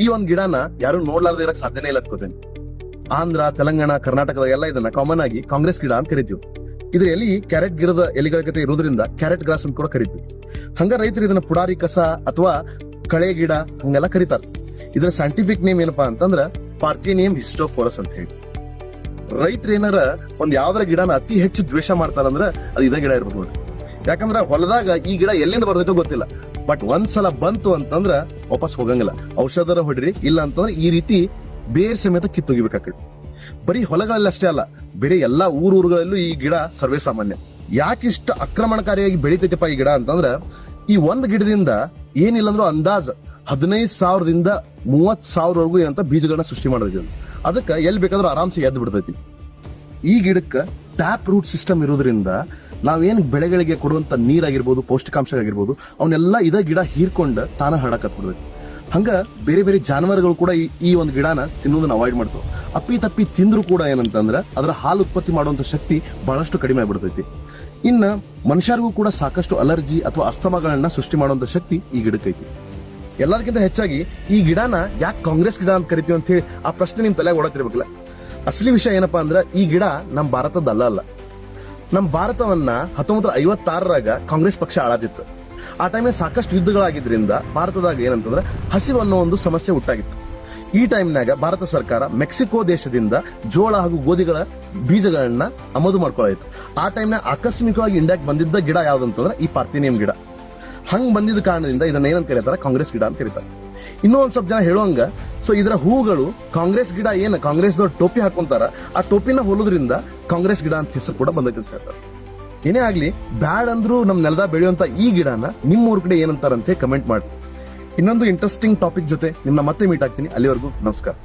ಈ ಒಂದ್ ಗಿಡನ ಯಾರು ನೋಡ್ಲಾರ್ದೆ ಇರಕ್ ಸಾಧ್ಯನೇ ಇಲ್ಲ ಅನ್ಕೋತೇನೆ. ಆಂಧ್ರ, ತೆಲಂಗಾಣ, ಕರ್ನಾಟಕದ ಎಲ್ಲ ಇದನ್ನ ಕಾಮನ್ ಆಗಿ ಕಾಂಗ್ರೆಸ್ ಗಿಡ ಅಂತ ಕರಿತೀವಿ. ಇದ್ರ ಎಲಿ ಕ್ಯಾರೆಟ್ ಗಿಡದ ಎಲಿಗಳ ಜೊತೆ ಇರೋದ್ರಿಂದ ಕ್ಯಾರೆಟ್ ಗ್ರಾಸ್ ಅಂತ ಕೂಡ ಕರಿತೀವಿ. ಹಂಗ ರೈತರು ಇದನ್ನ ಪುಡಾರಿ ಕಸ ಅಥವಾ ಕಳೆ ಗಿಡ ಹಂಗೆಲ್ಲ ಕರೀತಾರೆ. ಇದರ ಸೈಂಟಿಫಿಕ್ ನೇಮ್ ಏನಪ್ಪಾ ಅಂತಂದ್ರ ಪಾರ್ಥೇನಿಯಂ ಹಿಸ್ಟೋಫೋರಸ್ ಅಂತ ಹೇಳಿ. ರೈತರು ಏನಾರ ಒಂದ್ ಯಾವ್ದಾರ ಗಿಡನ ಅತಿ ಹೆಚ್ಚು ದ್ವೇಷ ಮಾಡ್ತಾರಂದ್ರ ಅದು ಇದೇ ಗಿಡ ಇರ್ಬೋದು. ಯಾಕಂದ್ರ ಹೊಲದಾಗ ಈ ಗಿಡ ಎಲ್ಲಿಂದ ಬರ್ತೈತೋ ಗೊತ್ತಿಲ್ಲ, ಬಟ್ ಒಂದ್ಸಲ ಬಂತು ಅಂತಂದ್ರ ವಾಪಸ್ ಹೋಗಂಗಿಲ್ಲ. ಔಷಧರ ಹೊಡ್ರಿ, ಇಲ್ಲ ಅಂತಂದ್ರೆ ಈ ರೀತಿ ಬೇರ್ ಸಮೇತ ಕಿತ್ತೊಗಿಬೇಕಾಗ್ತದೆ. ಬರೀ ಹೊಲಗಳಲ್ಲಿ ಅಷ್ಟೇ ಅಲ್ಲ, ಬೇರೆ ಎಲ್ಲಾ ಊರುಗಳಲ್ಲೂ ಈ ಗಿಡ ಸರ್ವೇ ಸಾಮಾನ್ಯ. ಯಾಕಿಷ್ಟ ಆಕ್ರಮಣಕಾರಿಯಾಗಿ ಬೆಳಿತೈತಪ್ಪ ಈ ಗಿಡ ಅಂತಂದ್ರ, ಈ ಒಂದ್ ಗಿಡದಿಂದ ಏನಿಲ್ಲ ಅಂದ್ರೂ ಅಂದಾಜ್ 15,000ದಿಂದ 30,000ವರೆಗೂ ಏನಂತ ಬೀಜಗಳನ್ನ ಸೃಷ್ಟಿ ಮಾಡೋದು. ಅದಕ್ಕೆ ಎಲ್ಲಿ ಬೇಕಾದ್ರೂ ಆರಾಮ್ಸೆ ಎದ್ದು ಬಿಡ್ತೈತಿ. ಈ ಗಿಡಕ್ಕೆ ಟ್ಯಾಪ್ ರೂಟ್ ಸಿಸ್ಟಮ್ ಇರೋದ್ರಿಂದ ನಾವೇನ್ ಬೆಳೆಗಳಿಗೆ ಕೊಡುವಂತ ನೀರಾಗಿರ್ಬೋದು, ಪೌಷ್ಟಿಕಾಂಶ ಆಗಿರ್ಬೋದು, ಅವನ್ನೆಲ್ಲ ಇದ ಗಿಡ ಹೀರ್ಕೊಂಡು ತಾನ ಹರಡಕತ್ ಬಿಡ್ತೈತಿ. ಹಂಗ ಬೇರೆ ಬೇರೆ ಜಾನುವಾರುಗಳು ಕೂಡ ಈ ಒಂದು ಗಿಡನ ತಿನ್ನೋದನ್ನ ಅವಾಯ್ಡ್ ಮಾಡ್ತಾವ. ಅಪ್ಪಿ ತಪ್ಪಿ ತಿಂದ್ರು ಕೂಡ ಏನಂತಂದ್ರ ಅದರ ಹಾಲು ಉತ್ಪತ್ತಿ ಮಾಡುವಂತ ಶಕ್ತಿ ಬಹಳಷ್ಟು ಕಡಿಮೆ ಆಗ್ಬಿಡ್ತೈತಿ. ಇನ್ನ ಮನುಷ್ಯರಿಗೂ ಕೂಡ ಸಾಕಷ್ಟು ಅಲರ್ಜಿ ಅಥವಾ ಅಸ್ತಮಗಳನ್ನ ಸೃಷ್ಟಿ ಮಾಡುವಂತ ಶಕ್ತಿ ಈ ಗಿಡಕ್ಕೈತಿ. ಎಲ್ಲದಕ್ಕಿಂತ ಹೆಚ್ಚಾಗಿ ಈ ಗಿಡನ ಯಾಕೆ ಕಾಂಗ್ರೆಸ್ ಗಿಡ ಅಂತ ಕರಿತೀವಿ ಅಂತ ಹೇಳಿ ಆ ಪ್ರಶ್ನೆ ನಿಮ್ ತಲೆಗೆ ಓಡತ್ತಿರ್ಬೇಕಲ್ಲ. ಅಸಲಿ ವಿಷಯ ಏನಪ್ಪಾ ಅಂದ್ರ, ಈ ಗಿಡ ನಮ್ ಭಾರತದಲ್ಲ ಅಲ್ಲ. ನಮ್ ಭಾರತವನ್ನ 1956ರಾಗ ಕಾಂಗ್ರೆಸ್ ಪಕ್ಷ ಆಳಾದಿತ್ತು. ಆ ಟೈಮ್ನಾಗ ಸಾಕಷ್ಟು ಯುದ್ಧಗಳಾಗಿದ್ರಿಂದ ಭಾರತದಾಗ ಏನಂತಂದ್ರೆ ಹಸಿವು ಅನ್ನೋ ಒಂದು ಸಮಸ್ಯೆ ಉಂಟಾಗಿತ್ತು. ಈ ಟೈಮ್ನಾಗ ಭಾರತ ಸರ್ಕಾರ ಮೆಕ್ಸಿಕೋ ದೇಶದಿಂದ ಜೋಳ ಹಾಗೂ ಗೋಧಿಗಳ ಬೀಜಗಳನ್ನ ಆಮದು ಮಾಡ್ಕೊಳ್ಳಾಯಿತು. ಆ ಟೈಮ್ನಾಗ ಆಕಸ್ಮಿಕವಾಗಿ ಇಂಡಿಯಾಗೆ ಬಂದಿದ್ದ ಗಿಡ ಯಾವ್ದಂತಂದ್ರೆ ಈ ಪಾರ್ಥೇನಿಯಂ ಗಿಡ. ಹಂಗ್ ಬಂದಿದ್ದ ಕಾರಣದಿಂದ ಇದನ್ನ ಏನಂತ ಕರೀತಾರೆ, ಕಾಂಗ್ರೆಸ್ ಗಿಡ ಅಂತ ಕರೀತಾರೆ. ಇನ್ನೂ ಒಂದ್ ಸ್ವಲ್ಪ ಜನ ಹೇಳುವಂಗ, ಸೊ ಇದರ ಹೂಗಳು ಕಾಂಗ್ರೆಸ್ ಗಿಡ ಏನ್ ಕಾಂಗ್ರೆಸ್ ಟೋಪಿ ಹಾಕೊಂತಾರ, ಆ ಟೋಪಿನ ಹೋಲೋದ್ರಿಂದ ಕಾಂಗ್ರೆಸ್ ಗಿಡ ಅಂತ ಹೆಸರು ಕೂಡ ಬಂದೈತೆ ಅಂತ ಹೇಳ್ತಾರೆ. ಏನೇ ಆಗ್ಲಿ, ಬ್ಯಾಡ್ ಅಂದ್ರೂ ನಮ್ ನೆಲದ ಬೆಳೆಯುವಂತ ಈ ಗಿಡನ ನಿಮ್ಮ ಊರ್ ಕಡೆ ಏನಂತಾರಂತೆ ಕಮೆಂಟ್ ಮಾಡಿ. ಇನ್ನೊಂದು ಇಂಟ್ರೆಸ್ಟಿಂಗ್ ಟಾಪಿಕ್ ಜೊತೆ ನಿಮ್ಮನ್ನ ಮತ್ತೆ ಮೀಟ್ ಆಗ್ತೀನಿ. ಅಲ್ಲಿವರೆಗೂ ನಮಸ್ಕಾರ.